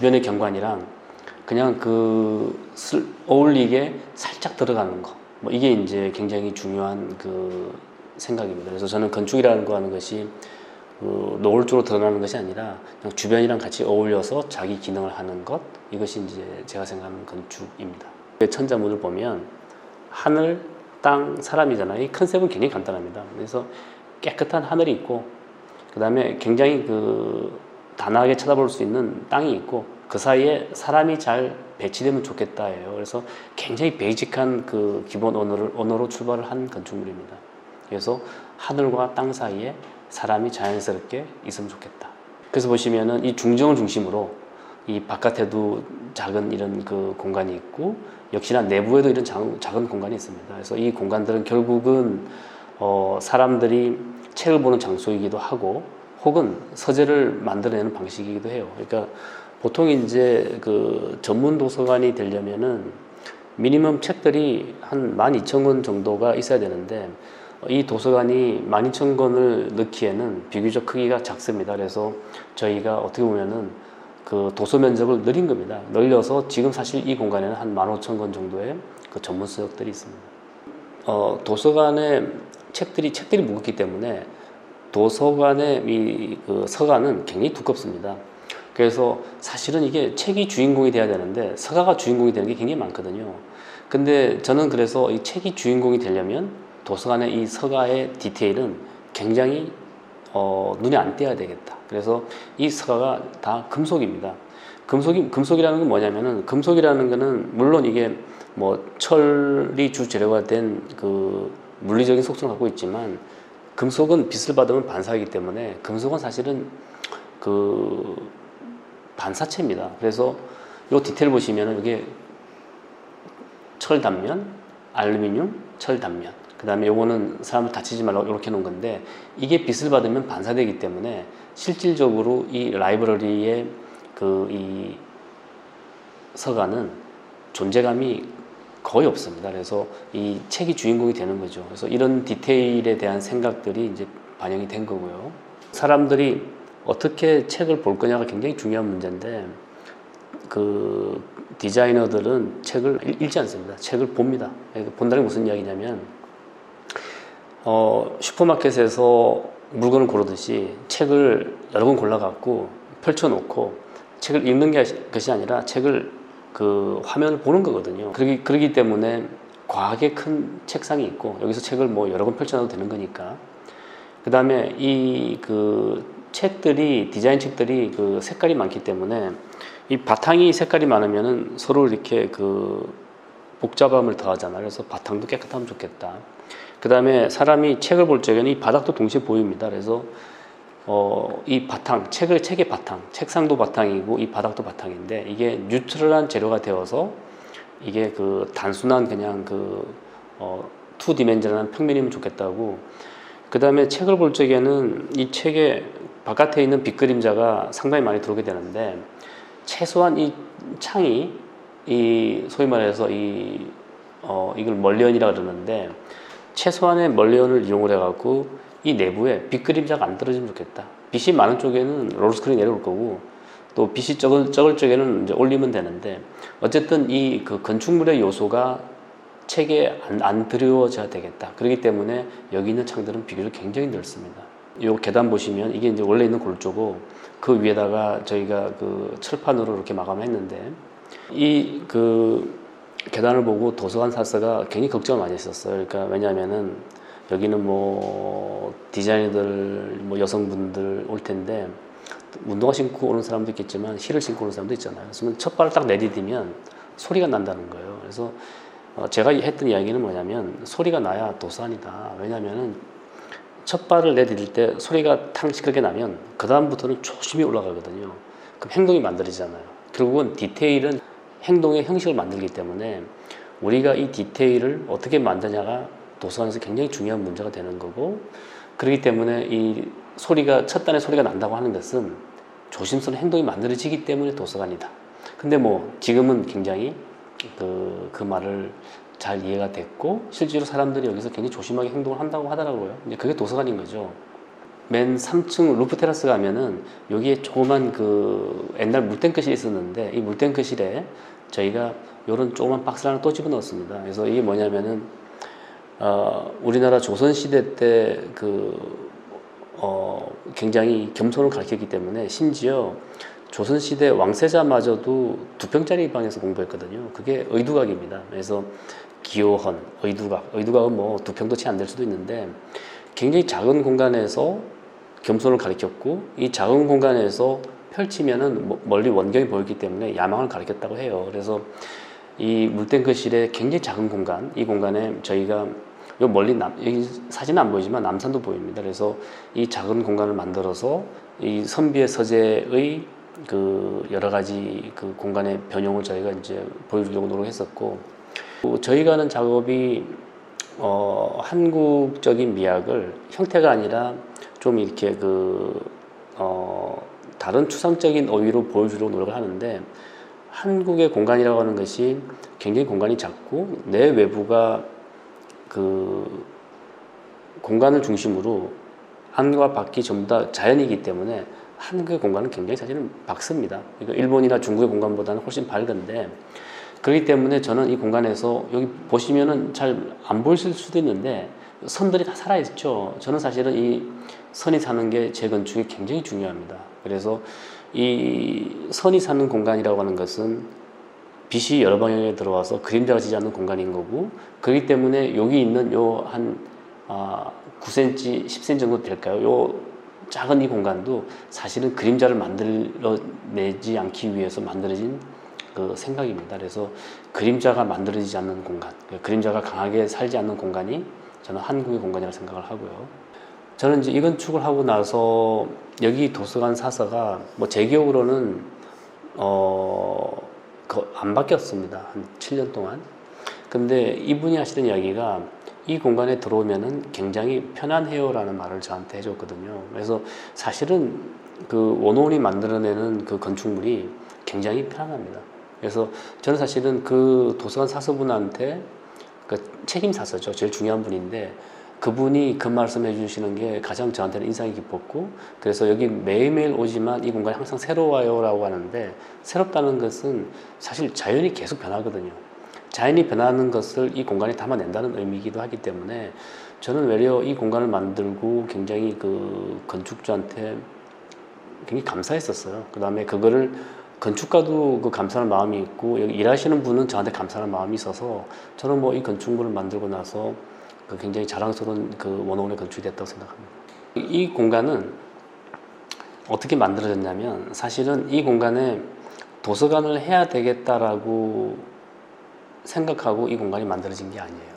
주변의 경관이랑 그냥 어울리게 살짝 들어가는 거. 뭐 이게 이제 굉장히 중요한 생각입니다. 그래서 저는 건축이라는 거 하는 것이 노골적으로 드러나는 것이 아니라 그냥 주변이랑 같이 어울려서 자기 기능을 하는 것. 이것이 이제 제가 생각하는 건축입니다. 천자문을 보면 하늘, 땅, 사람이잖아요. 이 컨셉은 굉장히 간단합니다. 그래서 깨끗한 하늘이 있고, 그 다음에 굉장히 단아하게 쳐다볼 수 있는 땅이 있고, 그 사이에 사람이 잘 배치되면 좋겠다예요. 그래서 굉장히 베이직한 기본 언어로 출발을 한 건축물입니다. 그래서 하늘과 땅 사이에 사람이 자연스럽게 있으면 좋겠다. 그래서 보시면은 이 중정을 중심으로 이 바깥에도 작은 이런 공간이 있고, 역시나 내부에도 이런 작은 공간이 있습니다. 그래서 이 공간들은 결국은 사람들이 책을 보는 장소이기도 하고, 혹은 서재를 만들어내는 방식이기도 해요. 그러니까 보통 이제 전문 도서관이 되려면은 미니멈 책들이 한 12,000권 정도가 있어야 되는데, 이 도서관이 12,000권을 넣기에는 비교적 크기가 작습니다. 그래서 저희가 어떻게 보면은 도서 면적을 늘린 겁니다. 늘려서 지금 사실 이 공간에는 한 15,000권 정도의 전문 서적들이 있습니다. 도서관에 책들이 무겁기 때문에 도서관의 이 서가는 굉장히 두껍습니다. 그래서 사실은 이게 책이 주인공이 돼야 되는데 서가가 주인공이 되는 게 굉장히 많거든요. 근데 저는 그래서 이 책이 주인공이 되려면 도서관의 이 서가의 디테일은 굉장히 눈에 안 띄어야 되겠다. 그래서 이 서가가 다 금속입니다. 금속이라는 건 뭐냐면은, 금속이라는 거는 물론 이게 뭐 철이 주 재료가 된 물리적인 속성을 갖고 있지만, 금속은 빛을 받으면 반사하기 때문에 금속은 사실은 반사체입니다. 그래서 이 디테일 보시면은 이게 철 단면, 알루미늄, 철 단면. 그 다음에 요거는 사람을 다치지 말라고 이렇게 놓은 건데, 이게 빛을 받으면 반사되기 때문에 실질적으로 이 라이브러리의 이 서가는 존재감이 거의 없습니다. 그래서 이 책이 주인공이 되는 거죠. 그래서 이런 디테일에 대한 생각들이 이제 반영이 된 거고요. 사람들이 어떻게 책을 볼 거냐가 굉장히 중요한 문제인데, 디자이너들은 책을 읽지 않습니다. 책을 봅니다. 본다는 게 무슨 이야기냐면, 슈퍼마켓에서 물건을 고르듯이 책을 여러 권 골라갖고 펼쳐놓고 책을 읽는 것이 아니라 책을 화면을 보는 거거든요. 그러기 때문에 과하게 큰 책상이 있고, 여기서 책을 뭐 여러 권 펼쳐놔도 되는 거니까. 그 다음에 디자인 책들이 색깔이 많기 때문에 이 바탕이 색깔이 많으면은 서로 이렇게 복잡함을 더하잖아요. 그래서 바탕도 깨끗하면 좋겠다. 그 다음에 사람이 책을 볼 적에는 이 바닥도 동시에 보입니다. 그래서 이 바탕, 책의 바탕, 책상도 바탕이고 이 바닥도 바탕인데, 이게 뉴트럴한 재료가 되어서 이게 단순한 그냥 투 디멘전한 평면이면 좋겠다고. 그 다음에 책을 볼 적에는 이 책의 바깥에 있는 빛그림자가 상당히 많이 들어오게 되는데, 최소한 이 창이 소위 말해서 이걸 멀리언이라 그러는데, 최소한의 멀리언을 이용을 해갖고 이 내부에 빛그림자가 안 떨어지면 좋겠다. 빛이 많은 쪽에는 롤스크린이 내려올 거고, 또 빛이 적을 쪽에는 이제 올리면 되는데, 어쨌든 이 건축물의 요소가 책에 안 들여져야 되겠다. 그렇기 때문에 여기 있는 창들은 비교적 굉장히 넓습니다. 요 계단 보시면 이게 이제 원래 있는 골조고, 그 위에다가 저희가 철판으로 이렇게 마감을 했는데, 이 계단을 보고 도서관 사서가 굉장히 걱정을 많이 했었어요. 그러니까 왜냐하면은 여기는 뭐 디자이너들, 뭐 여성분들 올 텐데 운동화 신고 오는 사람도 있겠지만 힐을 신고 오는 사람도 있잖아요. 그래서 첫 발을 딱 내디디면 소리가 난다는 거예요. 그래서 제가 했던 이야기는 뭐냐면, 소리가 나야 도서관이다. 왜냐하면은 첫 발을 내디딜 때 소리가 탕 시끄럽게 나면 그 다음부터는 조심히 올라가거든요. 그럼 행동이 만들어지잖아요. 결국은 디테일은 행동의 형식을 만들기 때문에 우리가 이 디테일을 어떻게 만드냐가 도서관에서 굉장히 중요한 문제가 되는 거고, 그렇기 때문에 이 첫 단의 소리가 난다고 하는 것은 조심스러운 행동이 만들어지기 때문에 도서관이다. 근데 뭐 지금은 굉장히 그 말을 잘 이해가 됐고, 실제로 사람들이 여기서 굉장히 조심하게 행동을 한다고 하더라고요. 이제 그게 도서관인 거죠. 맨 3층 루프 테라스 가면은 여기에 조그만 그 옛날 물탱크실이 있었는데 이 물탱크실에 저희가 요런 조그만 박스를 하나 또 집어넣었습니다. 그래서 이게 뭐냐면은 우리나라 조선시대 때 굉장히 겸손을 가르쳤기 때문에 심지어 조선시대 왕세자마저도 2평짜리 방에서 공부했거든요. 그게 의두각입니다. 그래서 기호헌, 의두각은 뭐 2평도 채 안 될 수도 있는데 굉장히 작은 공간에서 겸손을 가르쳤고 이 작은 공간에서 펼치면은 멀리 원경이 보이기 때문에 야망을 가르쳤다고 해요. 그래서 이 물탱크실의 굉장히 작은 공간, 이 공간에 저희가 요 멀리 여기 사진은 안 보이지만 남산도 보입니다. 그래서 이 작은 공간을 만들어서 이 선비의 서재의 그 여러 가지 그 공간의 변형을 저희가 이제 보여주려고 노력했었고, 저희가 하는 작업이 한국적인 미학을 형태가 아니라 좀 이렇게 다른 추상적인 어휘로 보여주려고 노력을 하는데, 한국의 공간이라고 하는 것이 굉장히 공간이 작고 내 외부가 그 공간을 중심으로 안과 밖이 전부 다 자연이기 때문에 한국의 공간은 굉장히 사실은 밝습니다. 그러니까 일본이나 중국의 공간보다는 훨씬 밝은데, 그렇기 때문에 저는 이 공간에서 여기 보시면은 잘 안 보이실 수도 있는데 선들이 다 살아있죠. 저는 사실은 이 선이 사는 게 제 건축이 굉장히 중요합니다. 그래서 이 선이 사는 공간이라고 하는 것은 빛이 여러 방향에 들어와서 그림자가 지지 않는 공간인 거고, 그렇기 때문에 여기 있는 요 한 9cm, 10cm 정도 될까요? 요 작은 이 공간도 사실은 그림자를 만들어내지 않기 위해서 만들어진 그 생각입니다. 그래서 그림자가 만들어지지 않는 공간, 그림자가 강하게 살지 않는 공간이 저는 한국의 공간이라고 생각을 하고요. 저는 이제 이 건축을 하고 나서 여기 도서관 사서가 뭐 제 기억으로는 안 바뀌었습니다. 한 7년 동안. 근데 이분이 하시던 이야기가 이 공간에 들어오면은 굉장히 편안해요라는 말을 저한테 해줬거든요. 그래서 사실은 그 원오원이 만들어내는 그 건축물이 굉장히 편안합니다. 그래서 저는 사실은 그 도서관 사서분한테 그 책임 사서죠. 제일 중요한 분인데 그분이 그 말씀해 주시는 게 가장 저한테는 인상이 깊었고, 그래서 여기 매일매일 오지만 이 공간이 항상 새로워요 라고 하는데, 새롭다는 것은 사실 자연이 계속 변하거든요. 자연이 변하는 것을 이 공간에 담아낸다는 의미이기도 하기 때문에 저는 외려 이 공간을 만들고 굉장히 그 건축주한테 굉장히 감사했었어요. 그 다음에 그거를 건축가도 그 감사하는 마음이 있고 여기 일하시는 분은 저한테 감사하는 마음이 있어서 저는 뭐 이 건축물을 만들고 나서 그 굉장히 자랑스러운 그 원오원의 건축이 됐다고 생각합니다. 이 공간은 어떻게 만들어졌냐면, 사실은 이 공간에 도서관을 해야 되겠다라고 생각하고 이 공간이 만들어진 게 아니에요.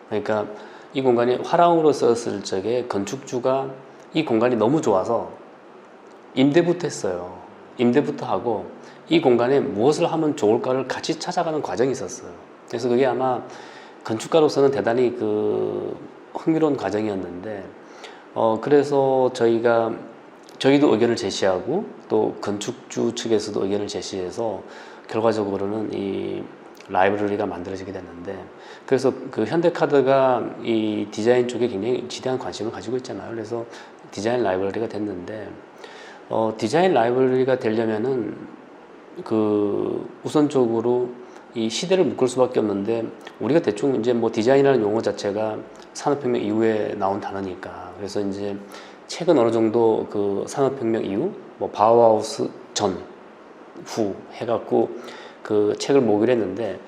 그러니까 이 공간이 화랑으로 썼을 적에 건축주가 이 공간이 너무 좋아서 임대부터 했어요. 임대부터 하고 이 공간에 무엇을 하면 좋을까를 같이 찾아가는 과정이 있었어요. 그래서 그게 아마 건축가로서는 대단히 그 흥미로운 과정이었는데, 그래서 저희도 의견을 제시하고 또 건축주 측에서도 의견을 제시해서 결과적으로는 이 라이브러리가 만들어지게 됐는데, 그래서 그 현대카드가 이 디자인 쪽에 굉장히 지대한 관심을 가지고 있잖아요. 그래서 디자인 라이브러리가 됐는데, 디자인 라이브러리가 되려면은 그 우선적으로 이 시대를 묶을 수밖에 없는데, 우리가 대충 이제 뭐 디자인이라는 용어 자체가 산업혁명 이후에 나온 단어니까, 그래서 이제 최근 어느 정도 그 산업혁명 이후 뭐 바우하우스 전, 후 해갖고 그 책을 모으기로 했는데,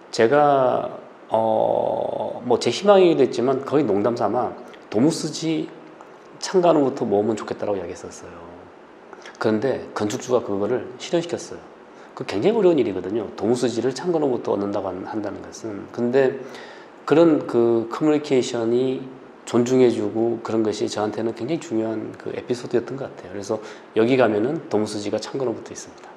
제가 뭐 제 희망이기도 했지만 거의 농담 삼아 도무스지 창간호부터 모으면 좋겠다라고 이야기했었어요. 그런데 건축주가 그거를 실현시켰어요. 그 굉장히 어려운 일이거든요. 도무스지를 창간호부터 얻는다고 한다는 것은. 근데 그런 그 커뮤니케이션이 존중해주고 그런 것이 저한테는 굉장히 중요한 그 에피소드였던 것 같아요. 그래서 여기 가면은 도무스지가 창간호부터 있습니다.